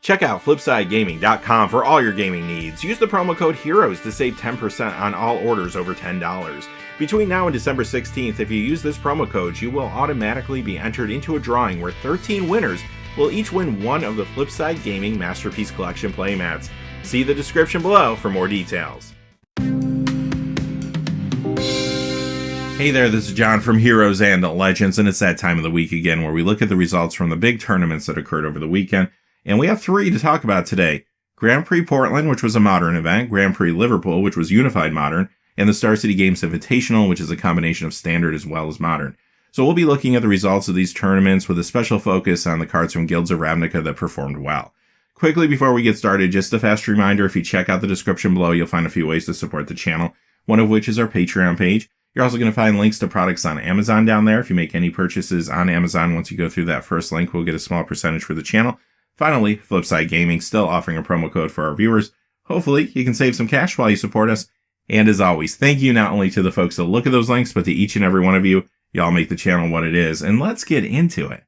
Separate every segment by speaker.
Speaker 1: Check out FlipsideGaming.com for all your gaming needs. Use the promo code HEROES to save 10% on all orders over $10. Between now and December 16th, if you use this promo code, you will automatically be entered into a drawing where 13 winners will each win one of the Flipside Gaming Masterpiece Collection playmats. See the description below for more details. Hey there, this is John from Heroes and Legends, and it's that time of the week again where we look at the results from the big tournaments that occurred over the weekend. And we have three to talk about today. Grand Prix Portland, which was a modern event, Grand Prix Liverpool, which was unified modern, and the Star City Games Invitational, which is a combination of standard as well as modern. So we'll be looking at the results of these tournaments with a special focus on the cards from Guilds of Ravnica that performed well. Quickly before we get started, just a fast reminder, if you check out the description below, you'll find a few ways to support the channel, one of which is our Patreon page. You're also going to find links to products on Amazon down there. If you make any purchases on Amazon, once you go through that first link, we'll get a small percentage for the channel. Finally, Flipside Gaming still offering a promo code for our viewers. Hopefully, you can save some cash while you support us. And as always, thank you not only to the folks that look at those links, but to each and every one of you. Y'all make the channel what it is, and let's get into it.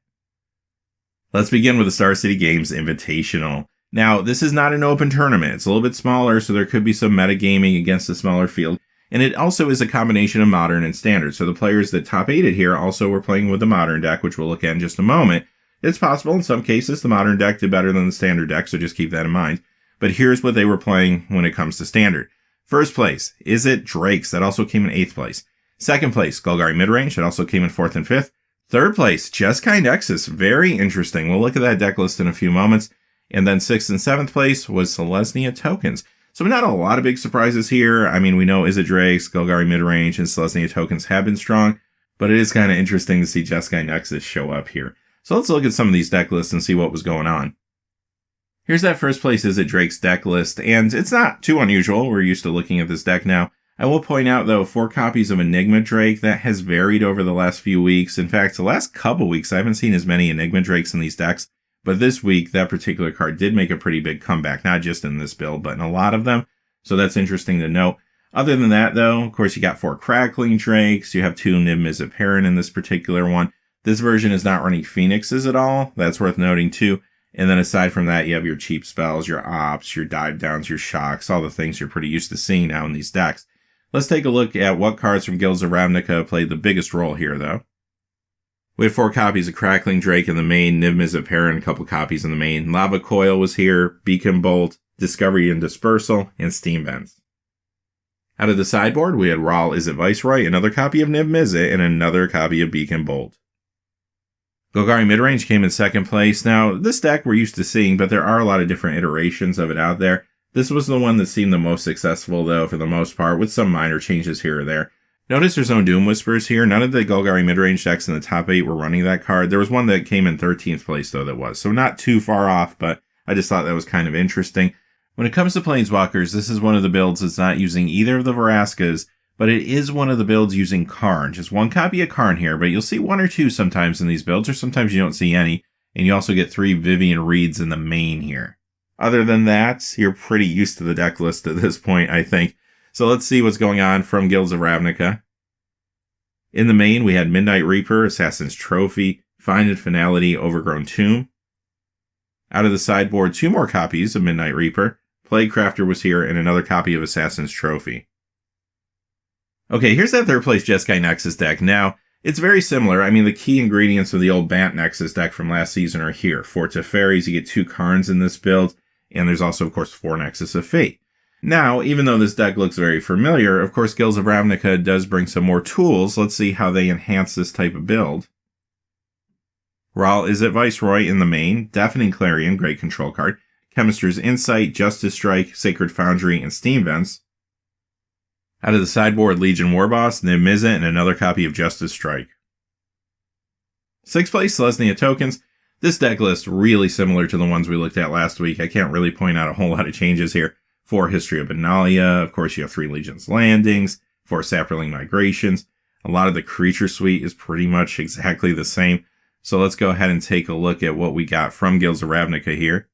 Speaker 1: Let's begin with the Star City Games Invitational. Now, this is not an open tournament. It's a little bit smaller, so there could be some metagaming against a smaller field. And it also is a combination of modern and standard. So the players that top 8'd here also were playing with the modern deck, which we'll look at in just a moment. It's possible in some cases the modern deck did better than the standard deck, so just keep that in mind. But here's what they were playing when it comes to standard. First place, is it Drakes? That also came in 8th place. Second place, Golgari Midrange. That also came in 4th and 5th. Third place, Jeskai Nexus. Very interesting. We'll look at that deck list in a few moments. And then 6th and 7th place was Selesnya Tokens. So not a lot of big surprises here. I mean, we know Is It Drakes, Golgari Midrange, and Selesnya Tokens have been strong. But it is kind of interesting to see Jeskai Nexus show up here. So let's look at some of these deck lists and see what was going on. Here's that first place Is It Drake's deck list, and it's not too unusual. We're used to looking at this deck now. I will point out, though, 4 copies of Enigma Drake. That has varied over the last few weeks. In fact, the last couple weeks, I haven't seen as many Enigma Drakes in these decks. But this week, that particular card did make a pretty big comeback, not just in this build, but in a lot of them. So that's interesting to note. Other than that, though, of course, you got 4 Crackling Drakes. You have 2 Niv Mizzet Parent in this particular one. This version is not running Phoenixes at all. That's worth noting too. And then aside from that, you have your cheap spells, your ops, your dive downs, your shocks, all the things you're pretty used to seeing now in these decks. Let's take a look at what cards from Guilds of Ravnica played the biggest role here, though. We had 4 copies of Crackling Drake in the main, Niv Mizzet Parent, a couple copies in the main. Lava Coil was here, Beacon Bolt, Discovery and Dispersal, and Steam Vents. Out of the sideboard, we had Rahl Is It Viceroy, another copy of Niv Mizzet, and another copy of Beacon Bolt. Golgari Midrange came in 2nd place. Now, this deck we're used to seeing, but there are a lot of different iterations of it out there. This was the one that seemed the most successful, though, for the most part, with some minor changes here or there. Notice there's no Doom Whispers here. None of the Golgari Midrange decks in the top 8 were running that card. There was one that came in 13th place, though, that was. So not too far off, but I just thought that was kind of interesting. When it comes to Planeswalkers, this is one of the builds that's not using either of the Veraskas, but it is one of the builds using Karn. Just 1 copy of Karn here, but you'll see 1 or 2 sometimes in these builds, or sometimes you don't see any. And you also get 3 Vivian Reeds in the main here. Other than that, you're pretty used to the deck list at this point, I think. So let's see what's going on from Guilds of Ravnica. In the main, we had Midnight Reaper, Assassin's Trophy, Find and Finality, Overgrown Tomb. Out of the sideboard, 2 more copies of Midnight Reaper. Plaguecrafter was here, and another copy of Assassin's Trophy. Okay, here's that 3rd place Jeskai Nexus deck. Now, it's very similar. I mean, the key ingredients of the old Bant Nexus deck from last season are here. 4 Teferis, you get 2 Karns in this build, and there's also, of course, 4 Nexus of Fate. Now, even though this deck looks very familiar, of course, Guilds of Ravnica does bring some more tools. Let's see how they enhance this type of build. Rahl Is It Viceroy in the main, Deafening Clarion, great control card, Chemister's Insight, Justice Strike, Sacred Foundry, and Steam Vents. Out of the sideboard, Legion Warboss, Niv Mizzet, and another copy of Justice Strike. 6th place, Selesnya Tokens. This deck list really similar to the ones we looked at last week. I can't really point out a whole lot of changes here. 4 History of Benalia. Of course, you have 3 Legion's Landings, 4 Saproling Migrations. A lot of the creature suite is pretty much exactly the same. So let's go ahead and take a look at what we got from Guilds of Ravnica here.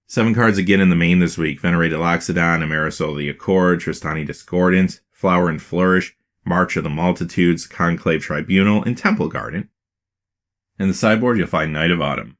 Speaker 1: 7 cards again in the main this week. Venerated Loxodon, Amerisol the Accord, Tristani Discordant, Flower and Flourish, March of the Multitudes, Conclave Tribunal, and Temple Garden. In the sideboard, you'll find Knight of Autumn.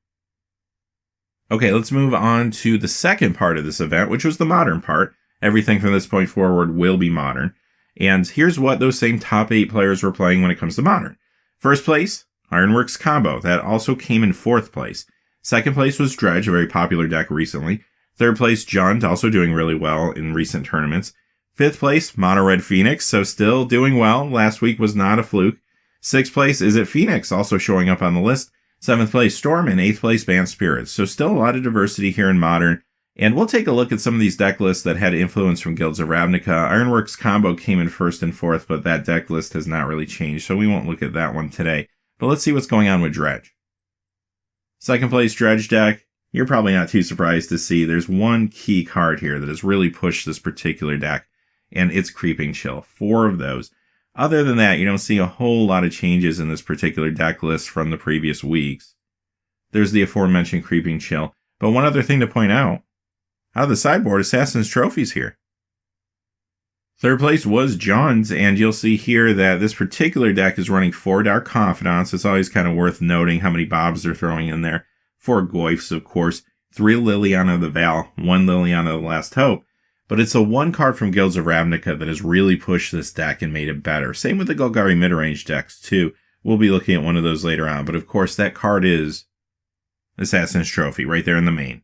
Speaker 1: Okay, let's move on to the second part of this event, which was the modern part. Everything from this point forward will be modern. And here's what those same top 8 players were playing when it comes to modern. First place, Ironworks Combo. That also came in 4th place. Second place was Dredge, a very popular deck recently. Third place, Jund, also doing really well in recent tournaments. 5th place, Mono Red Phoenix, so still doing well. Last week was not a fluke. 6th place, Is It Phoenix, also showing up on the list. 7th place, Storm, and 8th place, Banned Spirits. So still a lot of diversity here in Modern. And we'll take a look at some of these deck lists that had influence from Guilds of Ravnica. Ironworks Combo came in 1st and 4th, but that deck list has not really changed, so we won't look at that one today. But let's see what's going on with Dredge. 2nd place, Dredge deck. You're probably not too surprised to see there's one key card here that has really pushed this particular deck, and it's Creeping Chill. 4 of those. Other than that, you don't see a whole lot of changes in this particular deck list from the previous weeks. There's the aforementioned Creeping Chill. But one other thing to point out, out of the sideboard, Assassin's Trophies here. 3rd place was John's, and you'll see here that this particular deck is running 4 Dark Confidants. It's always kind of worth noting how many Bobs they're throwing in there. 4 Goyfs, of course, 3 Liliana of the Val, 1 Liliana of the Last Hope. But it's a 1 card from Guilds of Ravnica that has really pushed this deck and made it better. Same with the Golgari midrange decks, too. We'll be looking at one of those later on, but of course that card is Assassin's Trophy, right there in the main.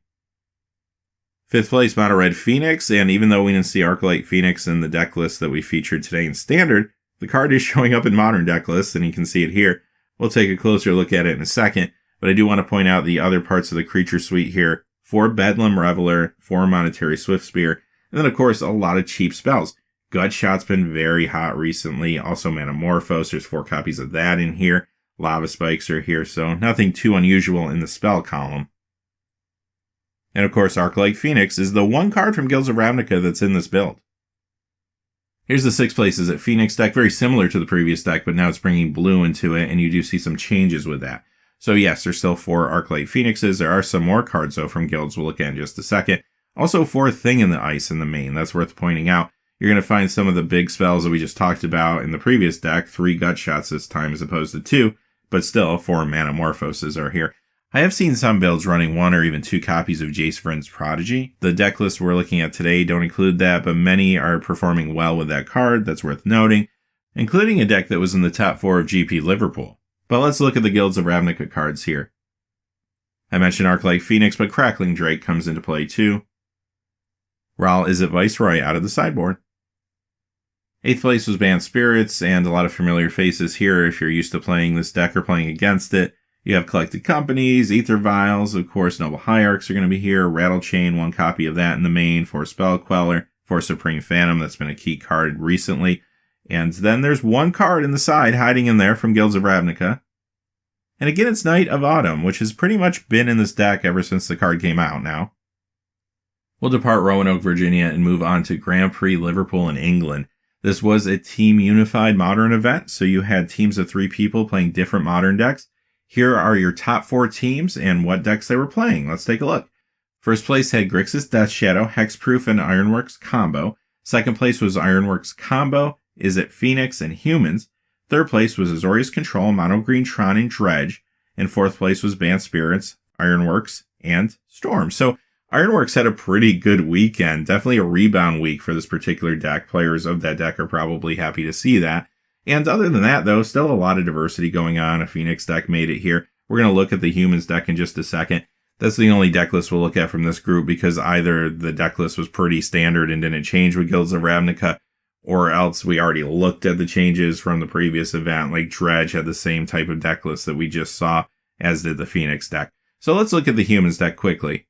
Speaker 1: 5th place, Mono Red Phoenix, and even though we didn't see Arclight Phoenix in the deck list that we featured today in Standard, the card is showing up in Modern deck lists, and you can see it here. We'll take a closer look at it in a second, but I do want to point out the other parts of the creature suite here. 4 Bedlam Reveler, 4 Monetary Swiftspear, and then of course a lot of cheap spells. Gutshot's been very hot recently, also Manamorphose, there's 4 copies of that in here. Lava Spikes are here, so nothing too unusual in the spell column. And of course, Arclight Phoenix is the 1 card from Guilds of Ravnica that's in this build. Here's the 6th place Is It Phoenix deck, very similar to the previous deck, but now it's bringing blue into it, and you do see some changes with that. So yes, there's still 4 Arclight Phoenixes. There are some more cards, though, from Guilds we'll look at in just a second. Also, 4 Thing in the Ice in the main. That's worth pointing out. You're going to find some of the big spells that we just talked about in the previous deck, 3 Gutshots this time as opposed to 2, but still 4 Manamorphoses are here. I have seen some builds running 1 or even 2 copies of Jace Vryn's Prodigy. The deck lists we're looking at today don't include that, but many are performing well with that card. That's worth noting, including a deck that was in the top 4 of GP Liverpool. But let's look at the Guilds of Ravnica cards here. I mentioned Arclight Phoenix, but Crackling Drake comes into play too. Ral Is It Viceroy out of the sideboard. 8th place was Banned Spirits, and a lot of familiar faces here if you're used to playing this deck or playing against it. You have Collected Companies, Aether Vials, of course Noble Hierarchs are going to be here, Rattle Chain, 1 copy of that in the main, 4 Spell Queller, 4 Supreme Phantom, that's been a key card recently. And then there's 1 card in the side hiding in there from Guilds of Ravnica. And again, it's Knight of Autumn, which has pretty much been in this deck ever since the card came out now. We'll depart Roanoke, Virginia, and move on to Grand Prix Liverpool in England. This was a team unified Modern event, so you had teams of 3 people playing different Modern decks. Here are your top 4 teams and what decks they were playing. Let's take a look. First place had Grixis Death Shadow, Hexproof, and Ironworks Combo. Second place was Ironworks Combo, Is It Phoenix, and Humans. Third place was Azorius Control, Mono Green Tron, and Dredge. And 4th place was Banned Spirits, Ironworks, and Storm. So Ironworks had a pretty good weekend. Definitely a rebound week for this particular deck. Players of that deck are probably happy to see that. And other than that, though, still a lot of diversity going on. A Phoenix deck made it here. We're going to look at the Humans deck in just a second. That's the only deck list we'll look at from this group because either the deck list was pretty standard and didn't change with Guilds of Ravnica, or else we already looked at the changes from the previous event, like Dredge had the same type of deck list that we just saw, as did the Phoenix deck. So let's look at the Humans deck quickly.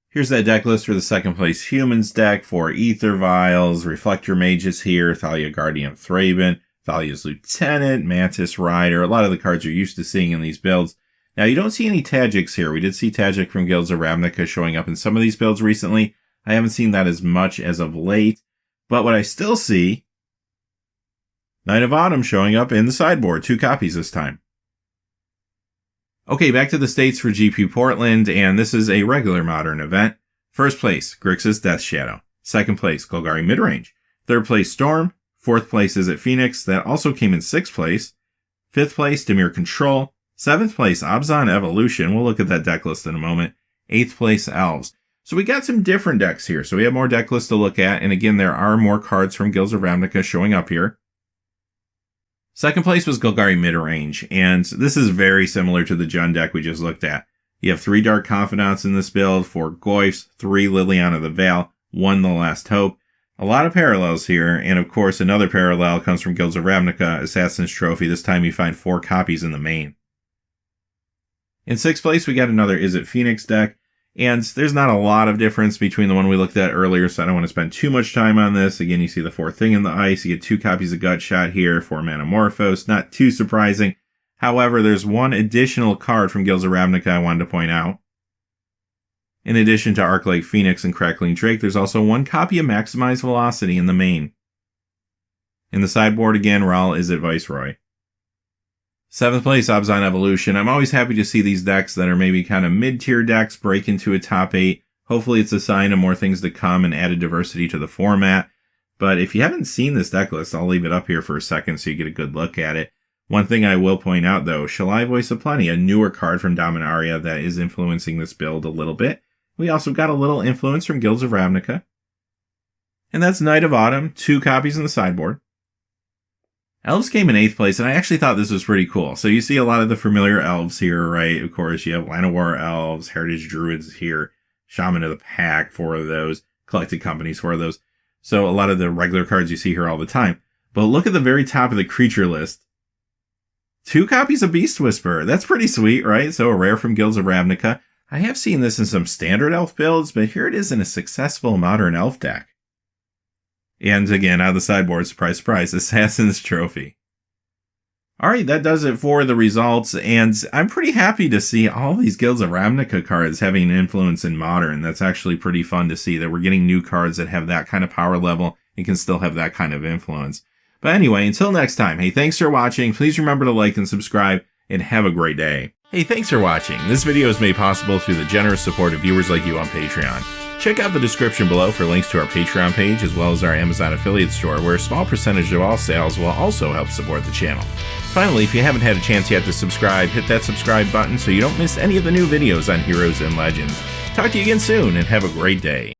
Speaker 1: Here's that deck list for the second place Humans deck. 4 Aether Vials, Reflector Mages here, Thalia Guardian of Thraben, Thalia's Lieutenant, Mantis Rider, a lot of the cards you're used to seeing in these builds. Now, you don't see any Tajiks here. We did see Tajik from Guilds of Ravnica showing up in some of these builds recently. I haven't seen that as much as of late. But what I still see, Knight of Autumn showing up in the sideboard. 2 copies this time. Okay, back to the States for GP Portland, and this is a regular Modern event. First place, Grixis Death Shadow. Second place, Golgari Midrange. Third place, Storm. 4th place Is It Phoenix, that also came in 6th place. 5th place, Dimir Control. 7th place, Abzan Evolution. We'll look at that deck list in a moment. 8th place Elves. So we got some different decks here. So we have more deck lists to look at. And again, there are more cards from Guilds of Ravnica showing up here. 2nd place was Golgari Midrange. And this is very similar to the Jund deck we just looked at. You have 3 Dark Confidants in this build, 4 Goyfs, 3 Liliana the Veil, 1 The Last Hope. A lot of parallels here, and of course another parallel comes from Guilds of Ravnica, Assassin's Trophy. This time you find 4 copies in the main. In 6th place we got another Is It Phoenix deck, and there's not a lot of difference between the one we looked at earlier, so I don't want to spend too much time on this. Again, you see the 4th Thing in the Ice, you get 2 copies of Gutshot here, 4 Manamorphose, not too surprising. However, there's one additional card from Guilds of Ravnica I wanted to point out. In addition to Arclight Phoenix and Crackling Drake, there's also 1 copy of Maximized Velocity in the main. In the sideboard again, Ral Is It Viceroy. 7th place, Abzan Evolution. I'm always happy to see these decks that are maybe kind of mid-tier decks break into a top 8. Hopefully it's a sign of more things to come and added diversity to the format. But if you haven't seen this deck list, I'll leave it up here for a second so you get a good look at it. One thing I will point out though, Shalai Voice of Plenty, a newer card from Dominaria that is influencing this build a little bit. We also got a little influence from Guilds of Ravnica. And that's Knight of Autumn, 2 copies in the sideboard. Elves came in 8th place, and I actually thought this was pretty cool. So you see a lot of the familiar elves here, right? Of course, you have Line of War Elves, Heritage Druids here, Shaman of the Pack, 4 of those, Collected Companies, 4 of those. So a lot of the regular cards you see here all the time. But look at the very top of the creature list. 2 copies of Beast Whisperer. That's pretty sweet, right? So a rare from Guilds of Ravnica. I have seen this in some standard elf builds, but here it is in a successful modern elf deck. And again, out of the sideboard, surprise, surprise, Assassin's Trophy. Alright, that does it for the results, and I'm pretty happy to see all these Guilds of Ravnica cards having an influence in modern. That's actually pretty fun to see that we're getting new cards that have that kind of power level and can still have that kind of influence. But anyway, until next time, hey, thanks for watching. Please remember to like and subscribe, and have a great day. Hey, thanks for watching. This video is made possible through the generous support of viewers like you on Patreon. Check out the description below for links to our Patreon page as well as our Amazon affiliate store, where a small percentage of all sales will also help support the channel. Finally, if you haven't had a chance yet to subscribe, hit that subscribe button so you don't miss any of the new videos on Heroes and Legends. Talk to you again soon, and have a great day.